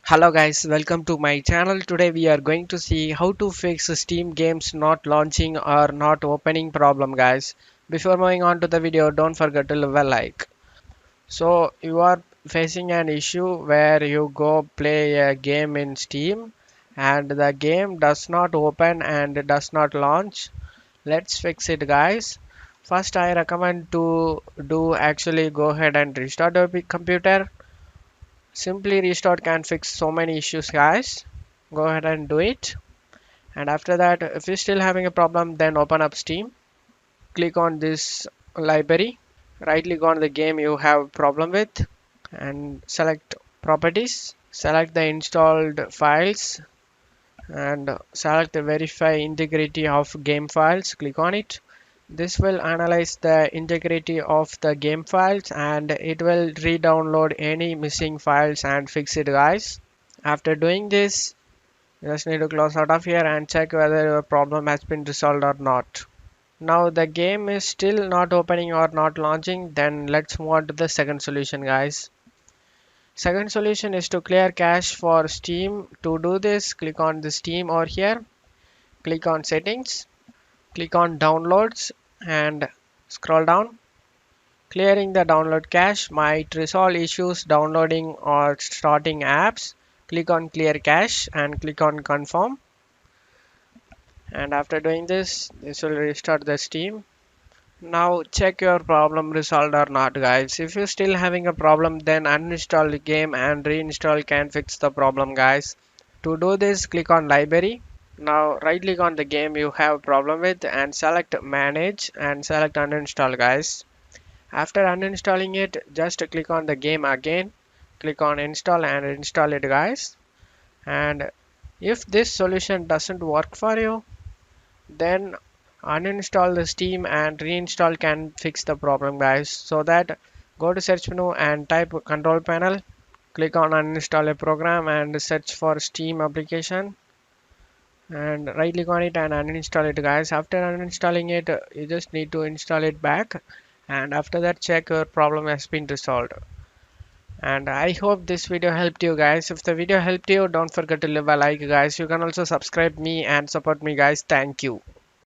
Hello guys, welcome to my channel. Today we are going to see how to fix Steam games not launching or not opening problem guys. Before moving on to the video, don't forget to leave a like. So you are facing an issue where you go play a game in Steam and the game does not open and does not launch. Let's fix it guys. First I recommend to do actually go ahead and restart your computer. Simply restart can fix so many issues guys. Go ahead and do it. And after that, if you're still having a problem, then open up Steam. Click on this library. Right click on the game you have problem with and select properties. Select the installed files and select the verify integrity of game files. Click on it. This will analyze the integrity of the game files and it will re-download any missing files and fix it guys. After doing this, you just need to close out of here and check whether your problem has been resolved or not. Now the game is still not opening or not launching, then let's move on to the second solution guys. Second solution is to clear cache for Steam. To do this, click on the Steam over here, click on settings, click on downloads and scroll down. Clearing the download cache might resolve issues downloading or starting apps. Click on clear cache and click on confirm. And after doing this will restart the Steam. Now check your problem resolved or not guys. If you're still having a problem, then uninstall the game and reinstall can fix the problem guys. To do this, click on library. Now right click on the game you have a problem with and select manage and select uninstall guys. After uninstalling it, just click on the game again, click on install and install it guys. And if this solution doesn't work for you, then uninstall the Steam and reinstall can fix the problem guys. So that go to search menu and type control panel, click on uninstall a program and search for Steam application and right click on it and uninstall it guys. After uninstalling it, you just need to install it back and after that check your problem has been resolved. And I hope this video helped you guys. If the video helped you, don't forget to leave a like guys. You can also subscribe me and support me guys. Thank you.